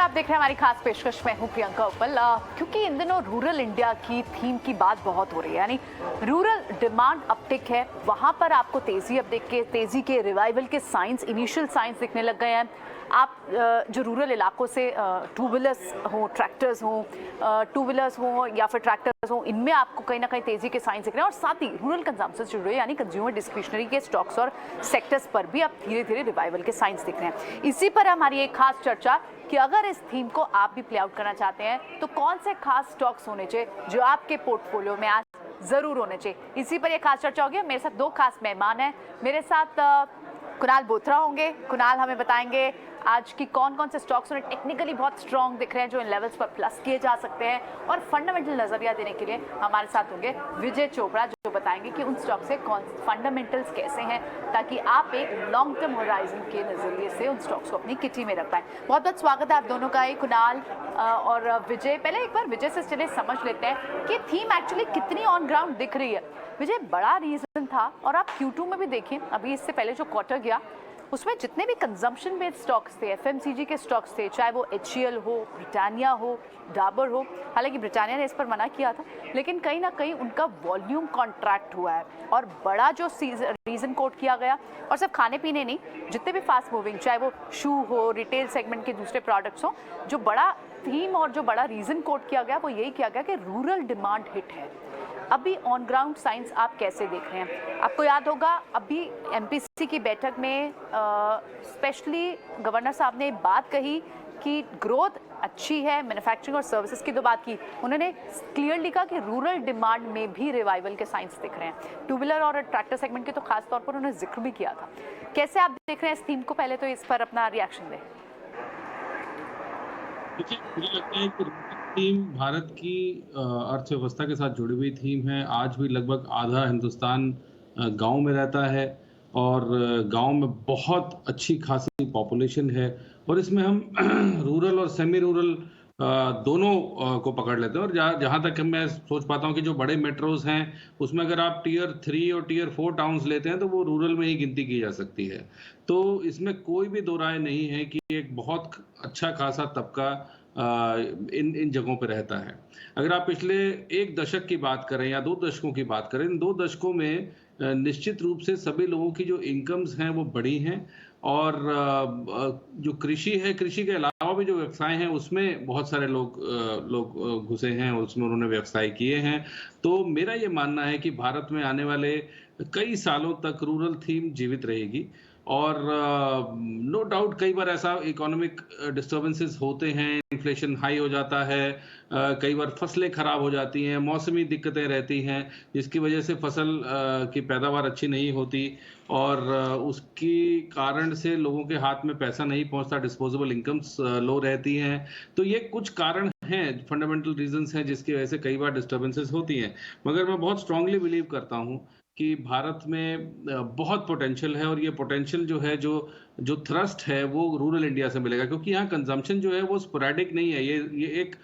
आप देख रहे हैं हमारी खास पेशकश में हूं प्रियंका उपल। क्योंकि इन दिनों रूरल इंडिया की थीम की बात बहुत हो रही है, यानी रूरल डिमांड अपटिक है, वहां पर आपको तेजी के रिवाइवल के साइंस, इनिशियल साइंस दिखने लग गए हैं। आप जो रूरल इलाकों से टू व्हीलर्स हों, ट्रैक्टर्स हों या फिर ट्रैक्टर्स हों, इनमें आपको कहीं ना कहीं तेजी के साइंस दिख रहे हैं। और साथ ही रूरल कंजम्पशन से जुड़े यानी कंज्यूमर डिस्क्रिशनरी के स्टॉक्स और सेक्टर्स पर भी अब धीरे धीरे रिवाइवल के साइंस दिख रहे हैं। इसी पर हमारी एक खास चर्चा कि अगर इस थीम को आप भी प्ले आउट करना चाहते हैं तो कौन से खास स्टॉक्स होने चाहिए जो आपके पोर्टफोलियो में आज जरूर होने चाहिए। इसी पर यह खास चर्चा होगी। मेरे साथ दो खास मेहमान हैं। मेरे साथ कुणाल बोथरा होंगे। कुणाल हमें बताएंगे आज की कौन कौन से स्टॉक्स उन्हें टेक्निकली बहुत स्ट्रांग दिख रहे हैं, जो इन लेवल्स पर प्लस किए जा सकते हैं। और फंडामेंटल नजरिया देने के लिए हमारे साथ होंगे विजय चोपड़ा, जो बताएंगे कि उन स्टॉक से कौन फंडामेंटल्स कैसे हैं, ताकि आप एक लॉन्ग टर्म होराइजन के नजरिए से उन स्टॉक्स को अपनी किटी में रख पाएं। बहुत बहुत स्वागत है आप दोनों का ही, कुणाल और विजय। पहले एक बार विजय से चले समझ लेते हैं कि थीम एक्चुअली कितनी ऑन ग्राउंड दिख रही है। विजय, बड़ा रीजन था और आप Q2 में भी देखिए, अभी इससे पहले जो क्वार्टर गया उसमें जितने भी कंजम्पशन बेस्ड स्टॉक्स थे, FMCG के स्टॉक्स थे, चाहे वो HCL हो, ब्रिटानिया हो, डाबर हो। हालांकि ब्रिटानिया ने इस पर मना किया था, लेकिन कहीं ना कहीं उनका वॉल्यूम कॉन्ट्रैक्ट हुआ है। और बड़ा जो रीज़न कोट किया गया, और सिर्फ खाने पीने नहीं, जितने भी फास्ट मूविंग, चाहे वो शू हो, रिटेल सेगमेंट के दूसरे प्रोडक्ट्स हो, जो बड़ा थीम और जो बड़ा रीज़न कोट किया गया वो यही किया गया कि रूरल डिमांड हिट है। अभी ऑन ग्राउंड साइंस आप कैसे देख रहे हैं? आपको याद होगा अभी MPC की बैठक में स्पेशली गवर्नर साहब ने बात कही कि ग्रोथ अच्छी है, मैन्युफैक्चरिंग और सर्विसेज की तो बात की। उन्होंने क्लियरली कहा कि रूरल डिमांड में भी रिवाइवल के साइंस दिख रहे हैं। टू व्हीलर और ट्रैक्टर सेगमेंट के तो खास तौर पर उन्होंने जिक्र भी किया था। कैसे आप देख रहे हैं इस थीम को? पहले तो इस पर अपना रिएक्शन दें। देखिए, मुझे लगता है कि थीम भारत की अर्थव्यवस्था के साथ जुड़ी हुई थीम है। आज भी लगभग आधा हिंदुस्तान गांव में रहता है और गांव में बहुत अच्छी खासी पॉपुलेशन है। और इसमें हम रूरल और सेमी रूरल दोनों को पकड़ लेते हैं। और जहाँ तक मैं सोच पाता हूँ कि जो बड़े मेट्रोज हैं उसमें अगर आप टियर 3 और टियर 4 टाउन्स लेते हैं तो वो रूरल में ही गिनती की जा सकती है। तो इसमें कोई भी दो राय नहीं है कि एक बहुत अच्छा खासा तबका इन जगहों पे रहता है। अगर आप पिछले एक दशक की बात करें या 2 दशकों की बात करें, इन 2 दशकों में निश्चित रूप से सभी लोगों की जो इनकम्स हैं वो बढ़ी हैं। और जो कृषि है, कृषि के अलावा भी जो व्यवसाय हैं उसमें बहुत सारे लोग घुसे हैं और उसमें उन्होंने व्यवसाय किए हैं। तो मेरा ये मानना है कि भारत में आने वाले कई सालों तक रूरल थीम जीवित रहेगी। और नो डाउट कई बार ऐसा इकोनॉमिक डिस्टर्बेंसेस होते हैं, इन्फ्लेशन हाई हो जाता है, कई बार फसलें खराब हो जाती हैं, मौसमी दिक्कतें रहती हैं, जिसकी वजह से फसल की पैदावार अच्छी नहीं होती और उसकी कारण से लोगों के हाथ में पैसा नहीं पहुंचता, डिस्पोजेबल इनकम्स लो रहती हैं। तो ये कुछ कारण हैं, फंडामेंटल रीजंस हैं जिसकी वजह से कई बार डिस्टर्बेंसेस होती हैं। मगर मैं बहुत स्ट्रांगली बिलीव करता हूँ कि भारत में बहुत पोटेंशियल है और ये पोटेंशियल जो है, जो थ्रस्ट है वो रूरल इंडिया से मिलेगा, क्योंकि यहाँ कंजम्पशन जो है वो स्पोरेडिक नहीं है। ये एक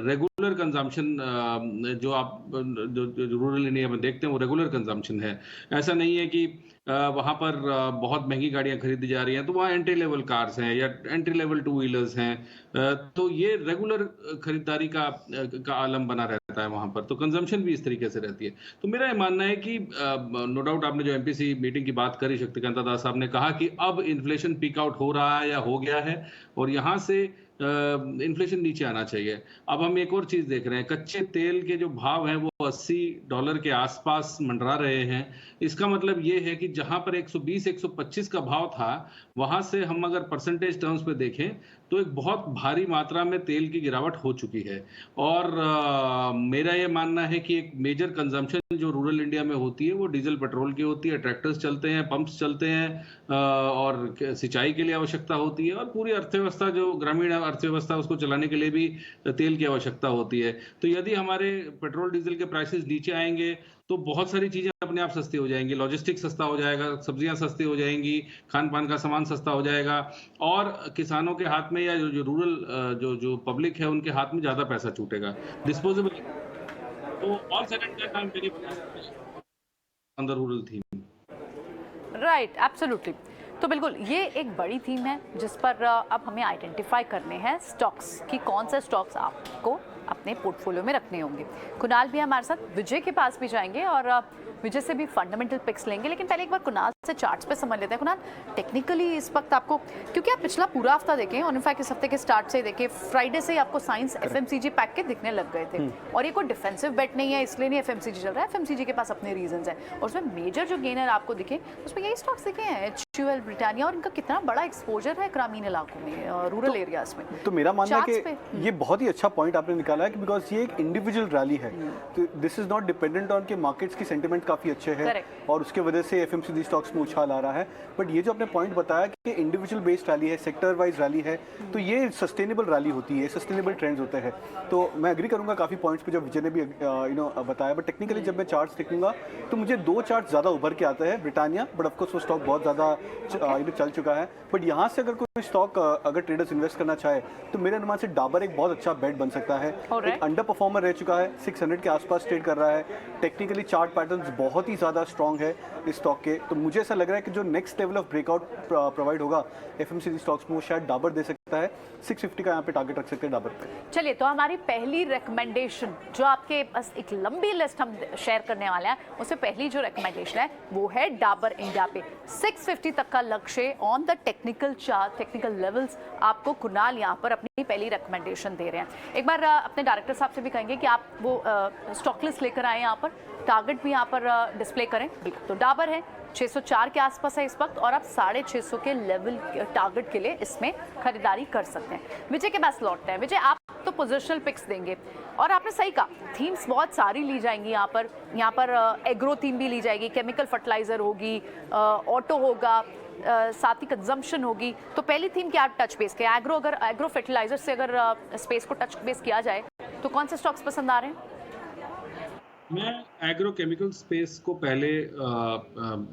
रेगुलर कंजम्पशन जो आप जो रूरल इंडिया में देखते हैं वो रेगुलर कंजम्पशन है। ऐसा नहीं है कि वहाँ पर बहुत महंगी गाड़ियाँ खरीदी जा रही हैं तो वहाँ एंट्री लेवल कार्स हैं या एंट्री लेवल टू व्हीलर्स हैं। तो ये रेगुलर खरीदारी का आलम बना रहता है वहाँ पर, तो कंजम्पशन भी इस तरीके से रहती है। तो मेरा ये मानना है कि नो डाउट आपने जो MPC मीटिंग की बात करी, शक्तिकांता दास साहब ने कहा कि अब इन्फ्लेशन पीक आउट हो रहा है या हो गया है और यहाँ से इन्फ्लेशन नीचे आना चाहिए। अब हम एक और चीज देख रहे हैं, कच्चे तेल के जो भाव हैं वो $80 के आसपास मंडरा रहे हैं। इसका मतलब ये है कि जहां पर 120-125 का भाव था, वहां से हम अगर परसेंटेज टर्म्स पे देखें तो एक बहुत भारी मात्रा में तेल की गिरावट हो चुकी है। और मेरा ये मानना है कि एक मेजर कंजम्पशन जो रूरल इंडिया में होती है वो डीजल पेट्रोल की होती है। ट्रैक्टर्स चलते हैं, पंप्स चलते हैं और सिंचाई के लिए आवश्यकता होती है और पूरी अर्थव्यवस्था जो ग्रामीण अर्थव्यवस्था उसको चलाने के लिए भी तेल की आवश्यकता होती है। तो यदि हमारे पेट्रोल डीजल के प्राइसेस नीचे आएंगे तो बहुत सारी चीजें अपने आप सस्ती हो जाएंगी। लॉजिस्टिक्स सस्ता हो जाएगा, सब्जियां सस्ती हो जाएंगी, खान पान का सामान सस्ता हो जाएगा और किसानों के हाथ में या जो रूरल जो पब्लिक है उनके हाथ में ज्यादा पैसा छूटेगा, डिस्पोजेबल। तो all said and done, I am very on the rural theme. Right, absolutely. तो बिल्कुल ये एक बड़ी थीम है जिस पर अब हमें आइडेंटिफाई करने हैं स्टॉक्स कि कौन से स्टॉक्स आपको अपने पोर्टफोलियो में रखने होंगे। कुणाल भी हमारे साथ, विजय के पास भी जाएंगे और विजय से भी फंडामेंटल पिक्स लेंगे, लेकिन पहले एक बार कुणाल से चार्ट्स पे समझ लेते हैं। कुणाल, टेक्निकली इस वक्त आपको, क्योंकि आप पिछला पूरा हफ्ता देखें और इनफैक्ट इस हफ्ते के स्टार्ट से ही देखें, फ्राइडे से ही आपको साइंस एफएमसीजी पैक के दिखने लग गए थे, और ये कोई डिफेंसिव बेट नहीं है इसलिए नहीं एफएमसीजी चल रहा है, एफएमसीजी के पास अपने रीजंस है, और उसमें मेजर जो गेनर आपको दिखे उसमें यही स्टॉक्स दिखे हैं, HUL, ब्रिटानिया, और इनका कितना बड़ा एक्सपोजर है ग्रामीण इलाकों में, रूरल एरियाज में। तो मेरा मानना है Charts कि ये बहुत ही अच्छा पॉइंट आपने निकाला है कि बिकॉज ये एक इंडिविजुअल रैली है, तो this is not dependent on कि मार्केट्स की सेंटिमेंट काफी अच्छे हैं और उसके वजह से एफएमसीजी स्टॉक्स में उछाल आ रहा है, बट ये जो आपने पॉइंट बताया कि इंडिविजुअल बेस्ड रैली है, सेक्टर वाइज रैली है, तो ये सस्टेनेबल रैली होती है, सस्टेनेबल ट्रेंड्स होते हैं। तो मैं एग्री करूंगा काफी पॉइंट्स पे जो विजय ने भी बताया, बट टेक्निकली जब मैं चार्ट्स देखूंगा तो मुझे दो चार्ट ज्यादा उभर के आता है, ब्रिटानिया, बट ऑफकोर्स वो स्टॉक बहुत ज्यादा चल चुका है, बट यहाँ से अगर कोई स्टॉक अगर ट्रेडर्स इन्वेस्ट करना चाहे तो मेरे अनुमान से डाबर एक बहुत अच्छा बेट बन सकता है। एक अंडर परफॉर्मर रह चुका है, 600 के आसपास ट्रेड कर रहा है, टेक्निकली चार्ट पैटर्न्स बहुत ही ज़्यादा स्ट्रॉन्ग है इस स्टॉक के, तो मुझे ऐसा लग रहा है कि जो next level of breakout provide होगा एफएमसीजी स्टॉक्स में वो शायद डाबर दे सकता है। 650 का यहाँ पे टारगेट रख सकते हैं डाबर पे। चलिए, तो हमारी पहली रिकमेंडेशन जो आपके पास एक लंबी लिस्ट हम शेयर करने वाले हैं, उससे पहली जो रिकमेंडेशन है वो है डाबर इंडिया पे 650 तक का लक्ष्य on the technical chart, technical levels आपको कुणाल यहाँ पर अपनी पहली रिकमेंडेशन दे रहे हैं। एक बार अपने डायरेक्टर साहब से भी कहेंगे कि आप वो स्टॉक लिस्ट लेकर आए यहाँ पर, टारगेट भी यहाँ पर डिस्प्ले करें। तो डाबर है 604 के आसपास है इस वक्त, और आप 650 के लेवल टारगेट के लिए इसमें खरीदारी कर सकते हैं। विजय के पास लौटते हैं। विजय, आप तो पोजिशनल पिक्स देंगे, और आपने सही कहा थीम्स बहुत सारी ली जाएंगी यहाँ पर एग्रो थीम भी ली जाएगी, केमिकल फर्टिलाइजर होगी, ऑटो होगा, साथ ही कंजम्पशन होगी। तो पहली थीम क्या टच बेस के एग्रो, अगर एग्रो फर्टिलाइजर से अगर स्पेस को टच बेस किया जाए तो कौन से स्टॉक्स पसंद आ रहे हैं? मैं एग्रो केमिकल स्पेस को पहले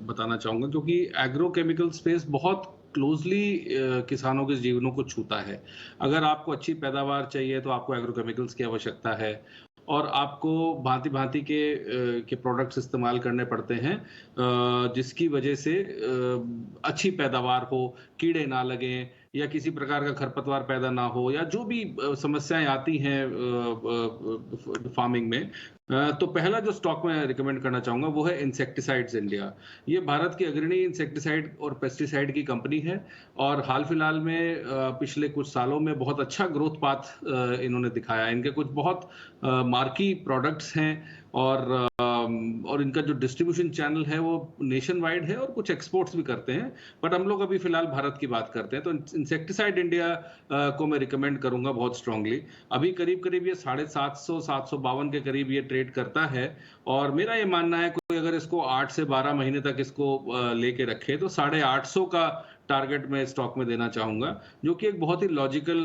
बताना चाहूँगा, क्योंकि एग्रो केमिकल स्पेस बहुत क्लोजली किसानों के जीवनों को छूता है। अगर आपको अच्छी पैदावार चाहिए तो आपको एग्रो केमिकल्स की आवश्यकता है, और आपको भांति भांति के प्रोडक्ट्स इस्तेमाल करने पड़ते हैं जिसकी वजह से अच्छी पैदावार हो, कीड़े ना लगें, या किसी प्रकार का खरपतवार पैदा ना हो, या जो भी समस्याएं आती हैं फार्मिंग में। तो पहला जो स्टॉक मैं रिकमेंड करना चाहूँगा वो है इंसेक्टिसाइड्स इंडिया। ये भारत की अग्रणी इंसेक्टिसाइड और पेस्टिसाइड की कंपनी है, और हाल फिलहाल में पिछले कुछ सालों में बहुत अच्छा ग्रोथ पाथ इन्होंने दिखाया। इनके कुछ बहुत मार्की प्रोडक्ट्स हैं, और इनका जो डिस्ट्रीब्यूशन चैनल है वो नेशन वाइड है, और कुछ एक्सपोर्ट्स भी करते हैं, बट हम लोग अभी फिलहाल भारत की बात करते हैं। तो इंसेक्टिसाइड इंडिया को मैं रिकमेंड करूंगा बहुत स्ट्रांगली। अभी करीब करीब ये 750-752 के करीब ये ट्रेड करता है, और मेरा ये मानना है कोई अगर इसको 8 से 12 महीने तक इसको लेके रखे तो 850 का टारगेट मैं स्टॉक में देना चाहूंगा, जो कि एक बहुत ही लॉजिकल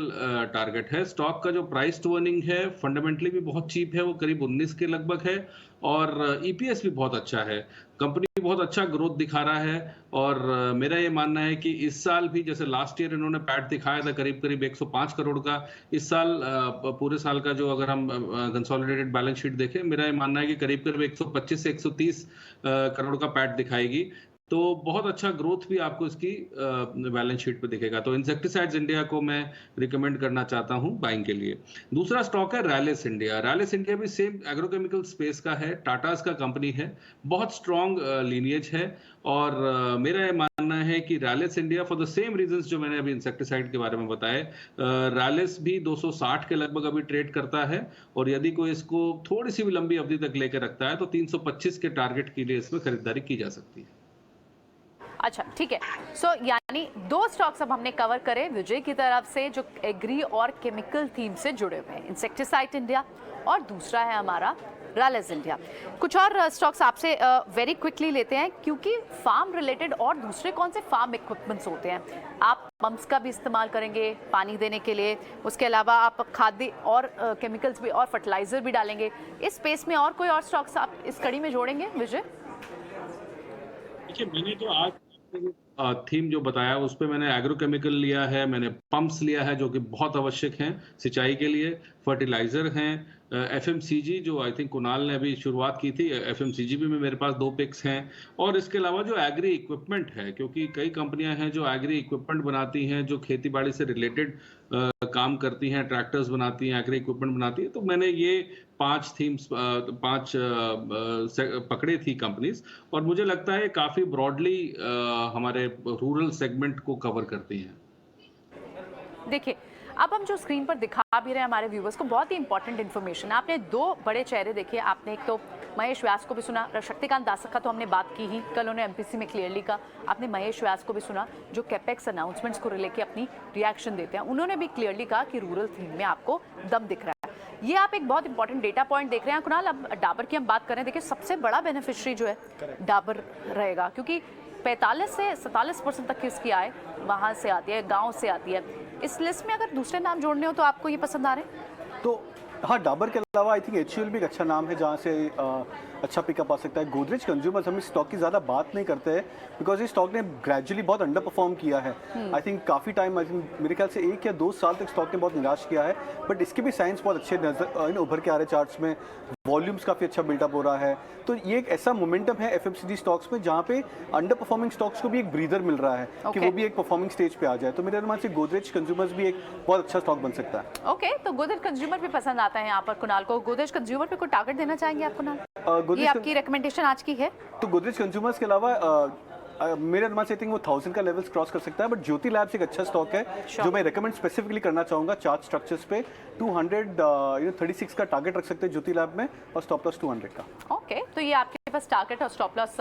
टारगेट है। स्टॉक का जो प्राइस टू अर्निंग है फंडामेंटली भी बहुत चीप है, वो करीब 19 के लगभग है, और ईपीएस भी बहुत अच्छा है। कंपनी बहुत अच्छा ग्रोथ दिखा रहा है, और मेरा ये मानना है कि इस साल भी जैसे लास्ट ईयर इन्होंने पैट दिखाया था करीब करीब 105 करोड़ का, इस साल पूरे साल का जो अगर हम कंसोलिडेटेड बैलेंस शीट देखें, मेरा ये मानना है कि करीब करीब 125 से 130 करोड़ का पैट दिखाएगी। तो बहुत अच्छा ग्रोथ भी आपको इसकी बैलेंस शीट पे दिखेगा। तो इंसेक्टिसाइड्स इंडिया को मैं रिकमेंड करना चाहता हूं बाइंग के लिए। दूसरा स्टॉक है रैलिस इंडिया। रैलिस इंडिया भी सेम एग्रोकेमिकल स्पेस का है, टाटास का कंपनी है, बहुत स्ट्रॉन्ग लीनिएज है, और मेरा ये मानना है कि Rallis India for the same reasons जो मैंने अभी इंसेक्टिसाइड के बारे में बताए, रैलिस भी 260 के लगभग अभी ट्रेड करता है, और यदि कोई इसको थोड़ी सी भी लंबी अवधि तक लेकर रखता है तो 325 के टारगेट के लिए इसमें खरीदारी की जा सकती है। अच्छा, ठीक है। सो यानी दो स्टॉक्स अब हमने कवर करे विजय की तरफ से जो एग्री और केमिकल थीम से जुड़े हुए हैं, इंसेक्टिसाइड इंडिया, और दूसरा है हमारा रैलिस इंडिया। कुछ और स्टॉक्स आपसे वेरी क्विकली लेते हैं, क्योंकि फार्म रिलेटेड और दूसरे कौन से फार्म इक्विपमेंट्स होते हैं। आप पंप्स का भी इस्तेमाल करेंगे पानी देने के लिए, उसके अलावा आप खाद्य और केमिकल्स भी और फर्टिलाइजर भी डालेंगे। इस स्पेस में और कोई और स्टॉक्स आप इस कड़ी में जोड़ेंगे विजय? देखिए, मैंने जो आज थीम जो बताया उस पे मैंने एग्रोकेमिकल लिया है, मैंने पंप्स लिया है जो कि बहुत आवश्यक हैं सिंचाई के लिए, फर्टिलाइजर हैं, एफएमसीजी जो आई थिंक कुणाल ने अभी शुरुआत की थी, एफएमसीजी भी में मेरे पास 2 पिक्स हैं। और इसके अलावा जो एग्री इक्विपमेंट है, क्योंकि कई कंपनियां हैं जो एग्री इक्विपमेंट बनाती हैं, जो खेती बाड़ी से रिलेटेड काम करती हैं, ट्रैक्टर्स बनाती हैं, एग्री इक्विपमेंट बनाती हैं। तो मैंने ये 5 थीम्स 5 पकड़े थी कंपनीज, और मुझे लगता है काफी ब्रॉडली हमारे रूरल सेगमेंट को कवर करती हैं। देखिए, अब हम जो स्क्रीन पर दिखा भी रहे हैं हमारे व्यूवर्स को, बहुत ही इंपॉर्टेंट इन्फॉर्मेशन। आपने 2 बड़े चेहरे देखे। आपने एक तो महेश व्यास को भी सुना, शक्तिकांत दास का तो हमने बात की ही, कल उन्होंने एमपीसी में क्लियरली कहा। आपने महेश व्यास को भी सुना जो कैपेक्स अनाउंसमेंट्स को लेकर अपनी रिएक्शन देते हैं। उन्होंने भी क्लियरली कहा कि रूरल थीम में आपको दम दिख रहा है। ये आप एक बहुत इंपॉर्टेंट डेटा पॉइंट देख रहे हैं कुणाल। अब डाबर की हम बात करें, देखिए सबसे बड़ा बेनिफिशियरी जो है डाबर रहेगा, क्योंकि 45 से 47% तक की इसकी आय वहाँ से आती है, गाँव से आती है। इस लिस्ट में अगर दूसरे नाम जोड़ने हो तो आपको ये पसंद आ रहे हैं? तो हाँ, डाबर के अलावा आई थिंक एचयूएल भी एक अच्छा नाम है जहाँ से अच्छा पिकअप आ सकता है। गोदरेज कंज्यूमर्स, हम इस स्टॉक की ज़्यादा बात नहीं करते हैं बिकॉज इस स्टॉक ने ग्रेजुअली बहुत अंडर परफॉर्म किया है। आई थिंक काफ़ी टाइम, आई थिंक मेरे ख्याल से 1 या 2 साल तक स्टॉक ने बहुत निराश किया है, बट इसके भी साइंस बहुत अच्छे नजर उभर के आ रहे चार्ट्स में। वॉल्यूम्स काफ़ी अच्छा बिल्डअप हो रहा है। तो ये एक ऐसा मोमेंटम है एफएमसीजी स्टॉक्स में जहाँ पे अंडर परफॉर्मिंग स्टॉक्स को भी एक ब्रीदर मिल रहा है कि वो भी एक परफॉर्मिंग स्टेज पे आ जाए। तो मेरे अनुमान से गोदरेज कंज्यूमर्स भी एक बहुत अच्छा स्टॉक बन सकता है। ओके, तो गोदरेज कंज्यूमर भी पसंद आता है यहाँ पर कुणाल को। गोदरेज कंज्यूमर पे कोई टारगेट देना चाहेंगे आप कुणाल? ये आपकी रिकमेंडेशन आज की है? तो गोदरेज कंज्यूमर्स के अलावा मेरे अनुमान से थिंक वो 1000 का लेवल्स क्रॉस कर सकता है, बट ज्योति लैब्स एक अच्छा स्टॉक है जो मैं रेकमेंड स्पेसिफिकली करना चाहूंगा। चार्ट स्ट्रक्चर्स पे 236 का टारगेट रख सकते हैं ज्योति लैब में, और स्टॉप लॉस 200 का। ओके, तो ये आपके पास टारगेट और स्टॉप लॉस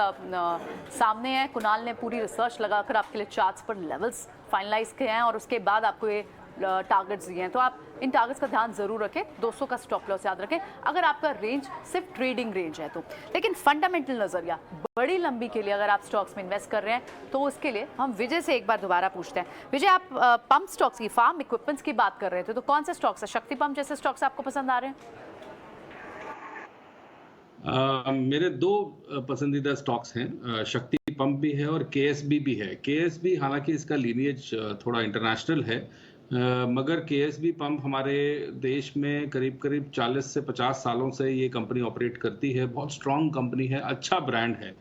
सामने है। कुणाल ने पूरी रिसर्च लगाकर आपके लिए चार्ट्स पर लेवल्स फाइनलाइज किए हैं और उसके बाद आपको ये टारगेट्स दिए हैं। तो आप इन टारगेट्स का ध्यान जरूर रखें। 200 का स्टॉप लॉस याद रखें अगर आपका रेंज सिर्फ ट्रेडिंग रेंज है तो। लेकिन फंडामेंटल नजरिया बड़ी लंबी के लिए अगर आप स्टॉक्स में इन्वेस्ट कर रहे हैं तो उसके लिए हम विजय से एक बार दोबारा पूछते हैं। विजय, आप पंप स्टॉक्स की, फार्म इक्विपमेंट्स की बात कर रहे थे, तो कौन से स्टॉक्स है, शक्ति पंप जैसे स्टॉक्स आपको पसंद आ रहे हैं? मेरे 2 पसंदीदा स्टॉक्स हैं, शक्ति पंप भी है और केएसबी भी है। केएसबी हालांकि इसका लीनिएज थोड़ा इंटरनेशनल है, मगर केएसबी पंप हमारे देश में करीब करीब 40 से 50 सालों से ये कंपनी ऑपरेट करती है। बहुत स्ट्रांग कंपनी है, अच्छा ब्रांड है,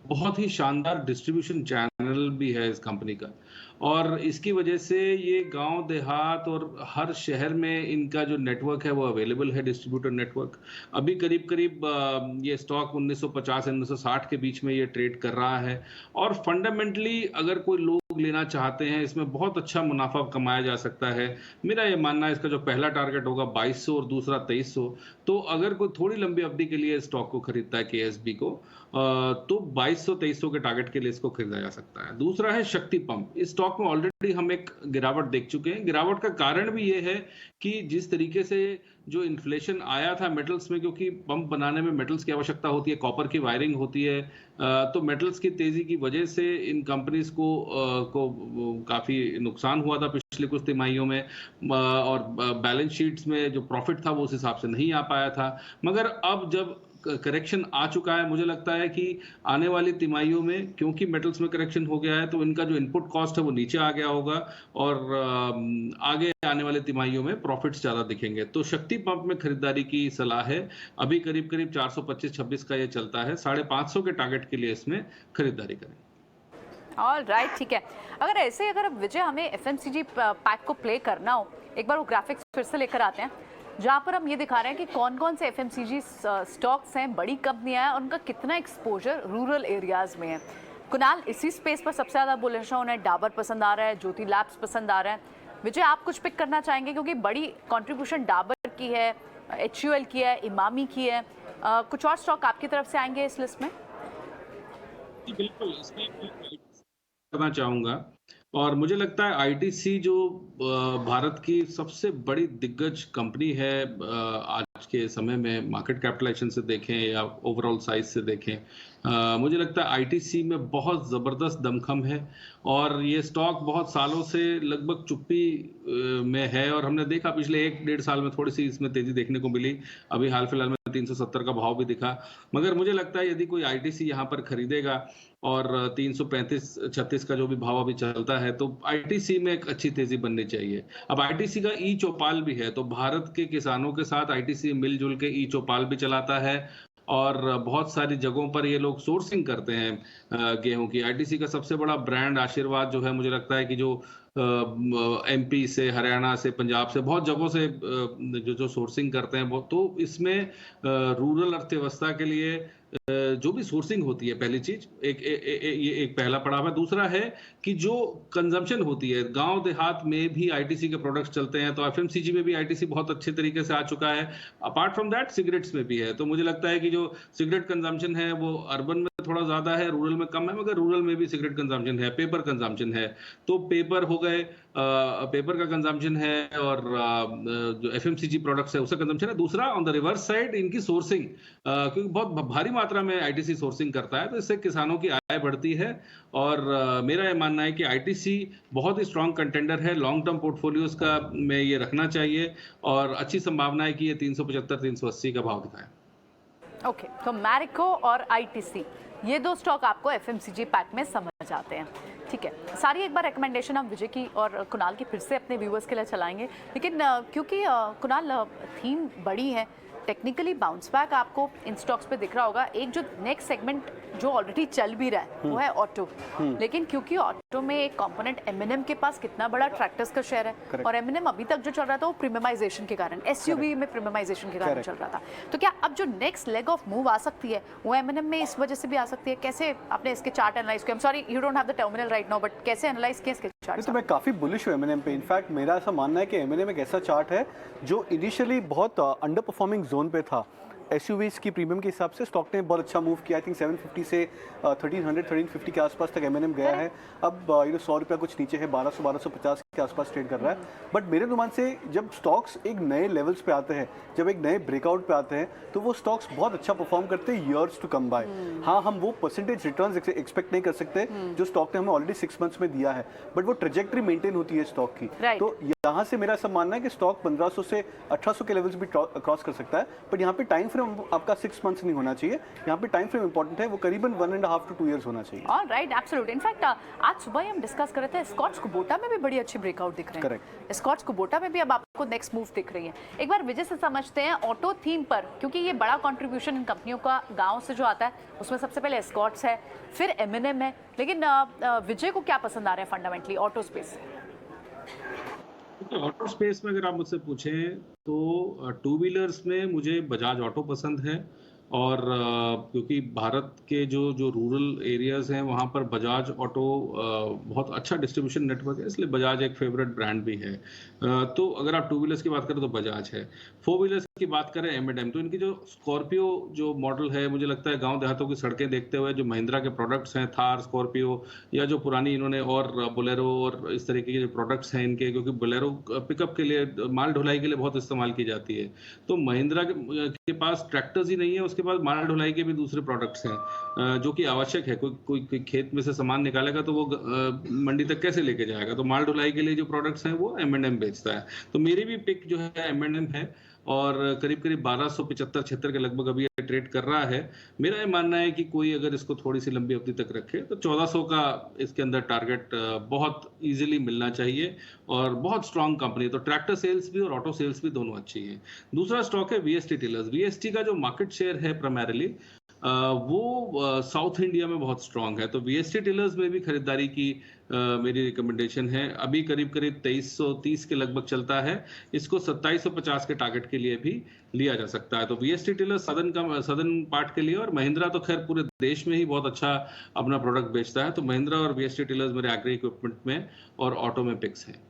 बहुत ही शानदार डिस्ट्रीब्यूशन चैनल भी है इस कंपनी का, और इसकी वजह से ये गांव देहात और हर शहर में इनका जो नेटवर्क है वो अवेलेबल है, डिस्ट्रीब्यूटर नेटवर्क। अभी करीब करीब ये स्टॉक 1950-1960 के बीच में ये ट्रेड कर रहा है, और फंडामेंटली अगर कोई लोग लेना चाहते हैं इसमें बहुत अच्छा मुनाफा कमाया जा सकता है। मेरा ये मानना है इसका जो पहला टारगेट होगा 2200 और दूसरा 2300, तो अगर कोई थोड़ी लंबी अवधि के लिए स्टॉक को खरीदता है केएसबी को, तो 2200-2300 के टारगेट के लिए इसको खरीदा जा सकता है। दूसरा है शक्ति पंप। इस स्टॉक में ऑलरेडी हम एक गिरावट देख चुके हैं। गिरावट का कारण भी ये है कि जिस तरीके से जो इन्फ्लेशन आया था मेटल्स में, क्योंकि पंप बनाने में मेटल्स की आवश्यकता होती है, कॉपर की वायरिंग होती है, तो मेटल्स की तेजी की वजह से इन कंपनीज को काफी नुकसान हुआ था पिछले कुछ तिमाहियों में, और बैलेंस शीट्स में जो प्रॉफिट था वो उस हिसाब से नहीं आ पाया था। मगर अब जब करेक्शन आ चुका है, मुझे लगता है कि आने वाली तिमाहियों में क्योंकि मेटल्स में करेक्शन हो गया है तो इनका जो इनपुट कॉस्ट है वो नीचे आ गया होगा, और आगे आने वाले तिमाहियों में प्रॉफिट्स ज्यादा दिखेंगे। तो शक्ति पंप में खरीदारी की सलाह है। अभी करीब करीब 425-26 का ये चलता है, 550 के टारगेट के लिए इसमें खरीदारी करें। ऑल राइट, ठीक है। अगर ऐसे अगर विजय हमें एफएमसीजी पैक को प्ले करना हो, एक बार वो ग्राफिक्स फिर से लेकर आते हैं जहाँ पर हम ये दिखा रहे हैं कि कौन कौन से एफएमसीजी स्टॉक्स हैं, बड़ी कंपनियां हैं और उनका कितना एक्सपोजर रूरल एरियाज में है। कुणाल, इसी स्पेस पर सबसे ज़्यादा बुलिश है, उन्हें डाबर पसंद आ रहा है, ज्योति लैब्स पसंद आ रहा है। विजय, आप कुछ पिक करना चाहेंगे क्योंकि बड़ी कंट्रीब्यूशन डाबर की है, एचयूएल की है, इमामी की है, कुछ और स्टॉक आपकी तरफ से आएंगे इस लिस्ट में? बिल्कुल, इसमें करना चाहूंगा, और मुझे लगता है आईटीसी जो भारत की सबसे बड़ी दिग्गज कंपनी है आज के समय में, मार्केट कैपिटलाइजेशन से देखें या ओवरऑल साइज से देखें, मुझे लगता है आईटीसी में बहुत ज़बरदस्त दमखम है, और ये स्टॉक बहुत सालों से लगभग चुप्पी में है, और हमने देखा पिछले 1-1.5 साल में थोड़ी सी इसमें तेजी देखने को मिली। अभी हाल फिलहाल में 370 का भाव भी दिखा, मगर मुझे लगता है यदि कोई आईटीसी यहाँ पर खरीदेगा और 335-36 का जो भी भाव अभी चलता है, तो आईटीसी में एक अच्छी तेजी बननी चाहिए। अब आईटीसी का ई चौपाल भी है, तो भारत के किसानों के साथ आईटीसी मिलजुल के ई चौपाल भी चलाता है और बहुत सारी जगहों पर ये लोग सोर्सिंग करते हैं गेहूं की। आईटीसी का सबसे बड़ा ब्रांड आशीर्वाद जो है, मुझे लगता है कि जो एमपी से, हरियाणा से, पंजाब से, बहुत जगहों से जो जो सोर्सिंग करते हैं वो, तो इसमें रूरल अर्थव्यवस्था के लिए जो भी सोर्सिंग होती है, पहली चीज ये एक पहला पड़ाव है। दूसरा है कि जो कंजम्पशन होती है, गांव देहात में भी आईटीसी के प्रोडक्ट्स चलते हैं, तो एफएमसीजी में भी आईटीसी बहुत अच्छे तरीके से आ चुका है। अपार्ट फ्रॉम दैट सिगरेट्स में भी है। तो मुझे लगता है कि जो सिगरेट कंजम्पशन है वो अर्बन में थोड़ा ज्यादा है, रूरल में कम है, मगर रूरल में भी सिगरेट कंजम्पशन है, पेपर कंजम्पशन है। तो पेपर हो गए, पेपर का कंजम्पशन है, और जो एफएमसीजी प्रोडक्ट्स है उसका कंजम्पशन है। दूसरा, ऑन द रिवर्स साइड इनकी सोर्सिंग, क्योंकि बहुत भारी मात्रा में आईटीसी सोर्सिंग करता है, तो इससे किसानों की आय बढ़ती है। और मेरा ये मानना है कि आईटीसी बहुत ही स्ट्रांग कंटेंडर है, लॉन्ग टर्म पोर्टफोलियोज का में ये रखना चाहिए, और अच्छी संभावना है कि ये 375-380 का भाव दिखाए। ओके, तो मैरिको और आईटीसी, ये दो स्टॉक आपको एफएमसीजी पैक में समझ आते हैं। ठीक है, सारी एक बार रिकमेंडेशन हम विजय की और कुणाल की फिर से अपने व्यूअर्स के लिए चलाएंगे, लेकिन क्योंकि कुणाल थीम बड़ी है, टेक्निकली बाउंस बैक आपको इन स्टॉक्स पे दिख रहा होगा। एक जो नेक्स्ट सेगमेंट जो ऑलरेडी चल भी रहा है वो है ऑटो, लेकिन क्योंकि ऑटो में एक कंपोनेंट एमएनएम के पास कितना बड़ा ट्रैक्टर्स का शेयर है, और एमएनएम अभी तक जो चल रहा था वो प्रीमियमाइजेशन के कारण, एसयूवी में प्रीमियमाइजेशन के कारण चल रहा था। तो क्या अब जो नेक्स्ट लेग ऑफ मूव आ सकती है वो एमएनएम में इस वजह से भी आ सकती है? कैसे आपने इसके चार्ट एनालाइज किया? I am sorry you don't have the terminal right now, but कैसे एनालाइज किए इसके चार्ट? तो मैं काफ़ी बुलिश हूँ एमएनएम पे। इनफैक्ट मेरा ऐसा मानना है कि एमएनएम एक ऐसा चार्ट है जो इनिशियली बहुत अंडर परफॉर्मिंग जोन पे था। एसयूवीज की प्रीमियम के हिसाब से स्टॉक ने बहुत अच्छा मूव किया। आई थिंक 750 से 1300-1350 के आसपास तक एमएनएम गया है। अब 100 रुपया कुछ नीचे है, 1200-1250 के आसपास ट्रेड कर रहा है। बट मेरे अनुमान से जब स्टॉक्स एक नए लेवल्स पे आते हैं, जब एक नए ब्रेकआउट पे आते हैं, तो वो स्टॉक्स बहुत अच्छा परफॉर्म करते हैं ईयर्स टू कम बाय। हाँ, हम वो परसेंटेज रिटर्न एक्सपेक्ट नहीं कर सकते जो स्टॉक ने हमें ऑलरेडी 6 मंथ्स में दिया है, बट वो ट्रेजेक्टरी मेंटेन होती है स्टॉक की। तो यहाँ से मेरा ऐसा मानना है कि स्टॉक 1500 से 1800 के लेवल्स भी क्रॉस कर सकता है। बट यहाँ पे टाइम फ्रेम आपका 6 मंथ्स नहीं होना चाहिए, यहाँ पे टाइम फ्रेम इंपॉर्टेंट है, वो करीबन 1.5 to 2 years होना चाहिए। Alright, absolute. इनफैक्ट आज सुबह ही हम डिस्कस कर रहे थे, स्कॉट्स कुबोटा में भी बड़ी अच्छी ब्रेकआउट दिख रहे हैं। करेक्ट, स्कॉट्स कुबोटा में भी अब आपको नेक्स्ट मूव दिख रही है। एक बार विजय से समझते हैं ऑटो थीम पर, क्योंकि ये बड़ा कंट्रीब्यूशन इन कंपनियों का गांव से जो आता है, उसमें सबसे पहले स्कॉट्स है, फिर एमएनएम है। लेकिन विजय को क्या पसंद आ रहा है fundamentally auto space? Auto space में अगर आप मुझसे पूछें तो टू व्हीलर्स में मुझे बजाज ऑटो पसंद है, और क्योंकि भारत के जो रूरल एरियाज हैं वहाँ पर बजाज ऑटो बहुत अच्छा डिस्ट्रीब्यूशन नेटवर्क है, इसलिए बजाज एक फेवरेट ब्रांड भी है। तो अगर आप टू व्हीलर्स की बात करें तो बजाज है। फोर व्हीलर्स की बात करें एम&एम, तो इनकी जो स्कॉर्पियो जो मॉडल है, मुझे लगता है गांव देहातों की सड़कें देखते हुए जो महिंद्रा के प्रोडक्ट्स हैं, थार, स्कॉर्पियो, या जो पुरानी इन्होंने और बोलेरो और इस तरीके के जो प्रोडक्ट्स हैं इनके, क्योंकि बोलेरो पिकअप के लिए, माल ढुलाई के लिए बहुत इस्तेमाल की जाती है, तो महिंद्रा के पास ट्रैक्टर्स ही नहीं है, उसके पास माल ढुलाई के भी दूसरे प्रोडक्ट्स हैं जो कि आवश्यक है। कोई खेत में से सामान निकालेगा तो वो मंडी तक कैसे लेके जाएगा, तो माल ढुलाई के लिए जो प्रोडक्ट्स हैं वो एम&एम बेचता है। तो मेरी भी पिक जो है एम&एम है, और करीब 1275-76 के लगभग अभी ये ट्रेड कर रहा है। मेरा ये मानना है कि कोई अगर इसको थोड़ी सी लंबी अवधि तक रखे तो 1400 का इसके अंदर टारगेट बहुत इजीली मिलना चाहिए, और बहुत स्ट्रांग कंपनी है। तो ट्रैक्टर सेल्स भी और ऑटो सेल्स भी दोनों अच्छी है। दूसरा स्टॉक है वीएसटी टेलर्स। वीएसटी का जो मार्केट शेयर है प्राइमरीली वो साउथ इंडिया में बहुत स्ट्रांग है, तो वीएसटी टेलर्स में भी खरीदारी की मेरी रिकमेंडेशन है। अभी करीब 2330 के लगभग चलता है, इसको 2750 के टारगेट के लिए भी लिया जा सकता है। तो वीएसटी टेलर्स सदर्न पार्ट के लिए, और महिंद्रा तो खैर पूरे देश में ही बहुत अच्छा अपना प्रोडक्ट बेचता है, तो महिंद्रा और वीएसटी टेलर्स मेरे एग्री इक्विपमेंट में और ऑटो में पिक्स हैं।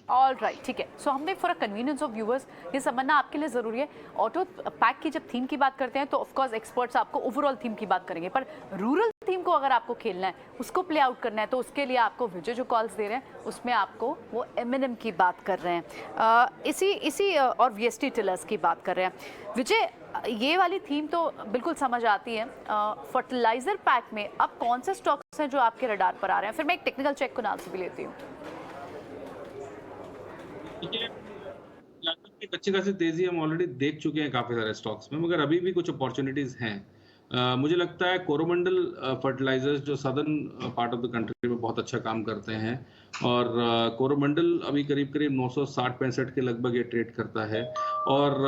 ऑल राइट, ठीक है। सो हमने for a convenience of viewers ये समझना आपके लिए ज़रूरी है, ऑटो पैक की जब थीम की बात करते हैं तो ऑफकोर्स एक्सपर्ट्स आपको ओवरऑल थीम की बात करेंगे, पर रूरल थीम को अगर आपको खेलना है, उसको प्ले आउट करना है, तो उसके लिए आपको विजय जो कॉल्स दे रहे हैं उसमें आपको वो एम&एम की बात कर रहे हैं, इसी और वीएसटी टेलर्स की बात कर रहे हैं। विजय, ये वाली थीम तो बिल्कुल समझ आती है। फर्टिलाइजर पैक में अब कौन से स्टॉक्स हैं जो आपके रडार पर आ रहे हैं? फिर मैं एक टेक्निकल चेक कुणाल से भी लेती हूँ। अच्छी खासी तेजी हम ऑलरेडी देख चुके हैं काफी सारे स्टॉक्स में, मगर अभी भी कुछ अपॉर्चुनिटीज हैं। मुझे लगता है कोरोमंडल फर्टिलाइजर्स जो southern part of the country में बहुत अच्छा काम करते हैं, और कोरोमंडल अभी करीब करीब 960-65 के लगभग ये ट्रेड करता है। और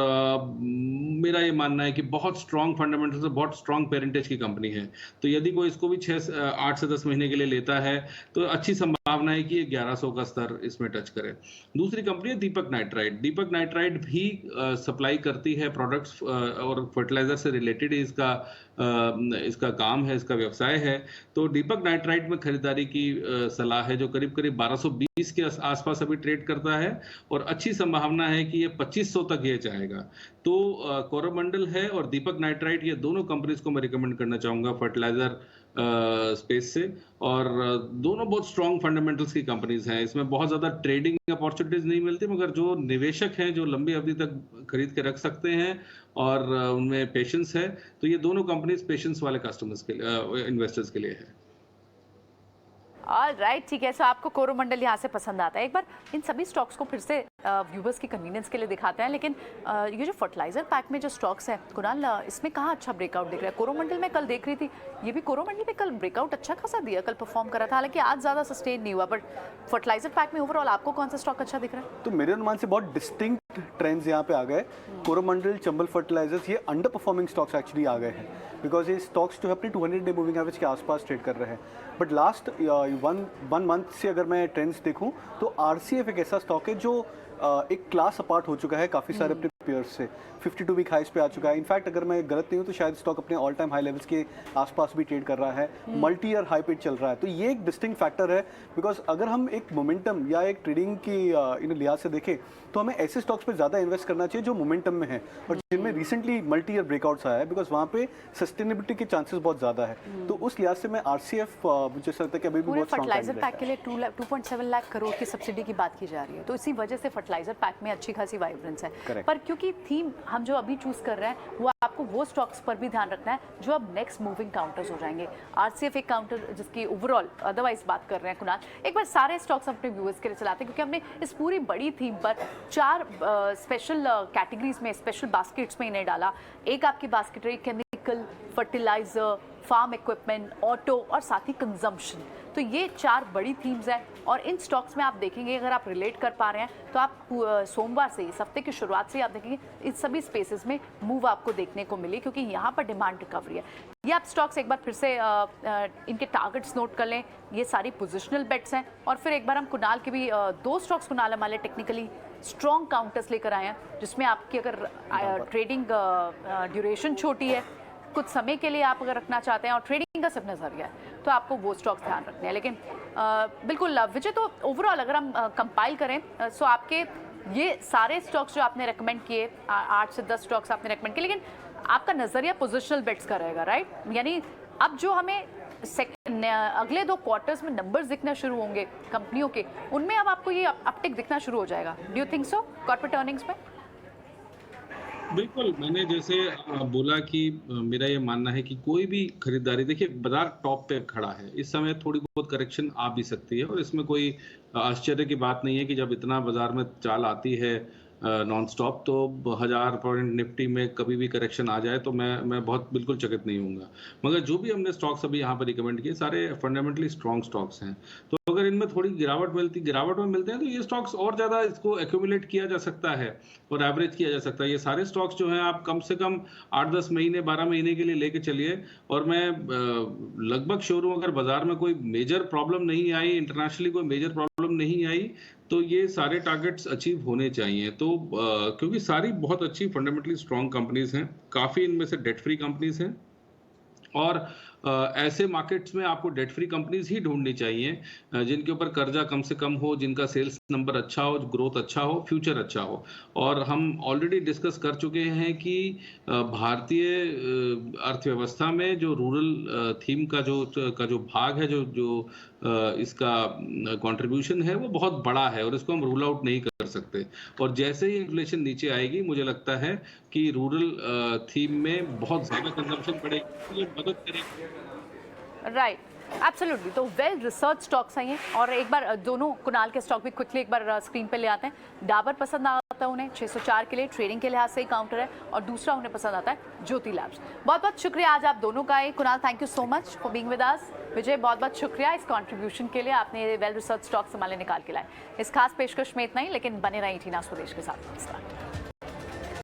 मेरा ये मानना है कि बहुत स्ट्रॉन्ग फंडामेंटल्स और बहुत स्ट्रॉन्ग पेरेंटेज की कंपनी है, तो यदि कोई इसको भी 8 से 10 महीने के लिए लेता है तो अच्छी संभावना है कि ये 1100 का स्तर इसमें टच करे। दूसरी कंपनी है दीपक नाइट्राइट। दीपक नाइट्राइट भी सप्लाई करती है प्रोडक्ट्स और फर्टिलाइजर से रिलेटेड इसका काम है, इसका व्यवसाय है। तो दीपक नाइट्राइट में खरीदारी की सलाह है, जो करीब करीब 1220 के आसपास अभी ट्रेड करता है, और अच्छी संभावना है कि ये 2500 तक ये जाएगा। तो कोरोमंडल है और दीपक नाइट्राइट, ये दोनों कंपनीज को मैं रिकमेंड करना चाहूंगा फर्टिलाइजर स्पेस से। और दोनों बहुत स्ट्रॉन्ग फंडामेंटल्स की कंपनीज हैं, इसमें बहुत ज्यादा ट्रेडिंग अपॉर्चुनिटीज नहीं मिलती, मगर जो निवेशक हैं जो लंबी अवधि तक खरीद के रख सकते हैं और उनमें पेशेंस है, तो ये दोनों कंपनीज पेशेंस वाले कस्टमर्स के लिए, इन्वेस्टर्स के लिए है। राइट, ठीक है। सो आपको कोरोमंडल यहाँ से पसंद आता है। एक बार इन सभी स्टॉक्स को फिर से व्यूवर्स की कन्वीनियंस के लिए दिखाते हैं, लेकिन ये जो फर्टिलाइजर पैक में जो स्टॉक्स है कुणाल, इसमें कहाँ अच्छा ब्रेकआउट दिख रहा है? कोरोमंडल में कल देख रही थी, ये भी कोरोमंडल में कल ब्रेकआउट अच्छा खासा दिया, कल परफॉर्म करा था, हालांकि आज ज़्यादा सस्टेन नहीं हुआ, बट फर्टिलाइजर पैक में ओवरऑल आपको कौन सा स्टॉक अच्छा दिख रहा है? तो मेरे अनुमान से बहुत डिस्टिंक्ट ट्रेंड्स यहाँ पे आ गए। कोरोमंडल, चंबल फर्टिलाइजर्स, ये अंडर परफॉर्मिंग स्टॉक्स एक्चुअली आ गए हैं, बिकॉज ये स्टॉक्स जो है अपनी 200 डे मूविंग एवरेज के आसपास ट्रेड कर रहे हैं। बट लास्ट वन मंथ से अगर मैं ट्रेंड्स देखूं तो आरसीएफ एक ऐसा स्टॉक है जो एक क्लास अपार्ट हो चुका है काफ़ी सारे अपने पेयर्स से, 52 वीक हाइस पे आ चुका है। इनफैक्ट अगर मैं गलत नहीं हूँ तो शायद स्टॉक अपने ऑल टाइम हाई लेवल्स के आसपास भी ट्रेड कर रहा है, मल्टी ईयर हाई पे चल रहा है। तो ये एक डिस्टिंक्ट फैक्टर है, बिकॉज अगर हम एक मोमेंटम या एक ट्रेडिंग की लिहाज से देखें तो हमें ऐसे स्टॉक्स पे ज़्यादा इन्वेस्ट करना चाहिए जो मोमेंटम में है और जिनमें रिसेंटली मल्टी ईयर ब्रेकआउट्स आया है, बिकॉज वहाँ पे सस्टेनेबिलिटी के चांसेस बहुत ज़्यादा है। तो उस लिहाज से मैं आरसीएफ मुझे लगता है कि अभी भी बहुत स्ट्रॉन्ग फर्टिलाइजर पैक के लिए 2.7 लाख करोड़ की सब्सिडी की बात की जा रही है, तो इसी वजह से फर्टिलाइजर पैक में अच्छी खासी वाइब्रेंस है। पर क्योंकि थीम हम जो अभी चूज कर रहे हैं वो आपको वो स्टॉक्स पर भी ध्यान रखना है जो अब नेक्स्ट मूविंग काउंटर्स हो जाएंगे। आरसीएफ एक काउंटर जिसकी ओवरऑल अदरवाइज बात कर रहे हैं कुणाल, एक बार सारे स्टॉक्स अपने व्यूअर्स के लिए चलाते हैं, क्योंकि हमने इस पूरी बड़ी थीम पर 4 स्पेशल कैटेगरीज में, स्पेशल बास्केट्स में इन्हें डाला। एक आपकी बास्केट रही chemical, fertiliser, farm equipment, auto और साथ ही कंजम्पशन। तो ये 4 बड़ी थीम्स हैं और इन स्टॉक्स में आप देखेंगे, अगर आप रिलेट कर पा रहे हैं तो आप सोमवार से, इस हफ्ते की शुरुआत से आप देखेंगे इन सभी स्पेसेस में मूव आपको देखने को मिली, क्योंकि यहाँ पर डिमांड रिकवरी है। ये आप स्टॉक्स एक बार फिर से इनके टारगेट्स नोट कर लें, ये सारी पोजिशनल बेट्स हैं। और फिर एक बार हम कुणाल के भी 2 स्टॉक्स कुणाल हमारे टेक्निकली स्ट्रॉन्ग काउंटर्स लेकर आए हैं, जिसमें आपकी अगर ट्रेडिंग ड्यूरेशन छोटी है, कुछ समय के लिए आप अगर रखना चाहते हैं और ट्रेडिंग का सिर्फ नजरिया है, तो आपको वो स्टॉक्स ध्यान रखने हैं। लेकिन बिल्कुल विजय, तो ओवरऑल अगर हम कंपाइल करें सो आपके ये सारे स्टॉक्स जो आपने रेकमेंड किए, 8 से 10 स्टॉक्स आपने रेकमेंड किए, लेकिन आपका नजरिया पोजिशनल बेट्स का रहेगा, राइट? यानी अब जो हमें अगले 2 क्वार्टर्स में नंबर्स दिखना शुरू होंगे कंपनियों के, उनमें अब आपको ये अपटिक दिखना शुरू हो जाएगा। Do you think so corporate earnings में? बिल्कुल, मैंने जैसे बोला कि मेरा ये मानना है कि कोई भी खरीदारी, देखिए बाजार टॉप पे खड़ा है, इस समय थोड़ी बहुत करेक्शन आ भी सकती है और इसमें कोई आश्चर्य की बात नहीं है कि जब इतना बाजार में चाल आती है नॉन स्टॉप, तो 1000 पॉइंट निफ्टी में कभी भी करेक्शन आ जाए तो मैं बहुत बिल्कुल चकित नहीं होऊंगा। मगर जो भी हमने स्टॉक्स अभी यहाँ पर रिकमेंड किए सारे फंडामेंटली स्ट्रॉन्ग स्टॉक्स हैं, तो अगर इनमें थोड़ी गिरावट में मिलते हैं तो ये स्टॉक्स और ज़्यादा इसको एक्यूमुलेट किया जा सकता है और एवरेज किया जा सकता है। ये सारे स्टॉक्स जो हैं आप कम से कम 8-10 महीने 12 महीने के लिए लेके चलिए, और मैं लगभग श्योर हूँ अगर बाजार में कोई मेजर प्रॉब्लम नहीं आई, इंटरनेशनली कोई मेजर प्रॉब्लम नहीं आई, तो ये सारे टारगेट्स अचीव होने चाहिए। तो क्योंकि सारी बहुत अच्छी फंडामेंटली स्ट्रॉन्ग कंपनीज हैं, काफ़ी इनमें से डेट फ्री कंपनीज हैं, और ऐसे मार्केट्स में आपको डेट फ्री कंपनीज ही ढूंढनी चाहिए जिनके ऊपर कर्जा कम से कम हो, जिनका सेल्स नंबर अच्छा हो, ग्रोथ अच्छा हो, फ्यूचर अच्छा हो। और हम ऑलरेडी डिस्कस कर चुके हैं कि भारतीय अर्थव्यवस्था में जो रूरल थीम का जो भाग है, जो इसका कंट्रीब्यूशन है, वो बहुत बड़ा है और इसको हम रूल आउट नहीं कर सकते। और जैसे ही इन्फ्लेशन नीचे आएगी, मुझे लगता है कि रूरल थीम में बहुत ज्यादा कंजम्पशन बढ़ेगी, ये मदद करेगी। Right, absolutely. तो वेल रिसर्च स्टॉक्स हैं ये, और एक बार दोनों कुणाल के स्टॉक भी क्विकली एक बार स्क्रीन पे ले आते हैं। डाबर पसंद आता है उन्हें 604 के लिए ट्रेडिंग के लिहाज से ही काउंटर है, और दूसरा उन्हें पसंद आता है ज्योति लैब्स। बहुत बहुत शुक्रिया आज आप दोनों का। Kunal, thank you so much for being with us. Vijay, बहुत बहुत शुक्रिया इस कंट्रीब्यूशन के लिए, आपने वेल रिसर्च स्टॉक संभाले निकाल के लाए। इस खास पेशकश में इतना ही, लेकिन बने रही टीना स्वदेश के साथ।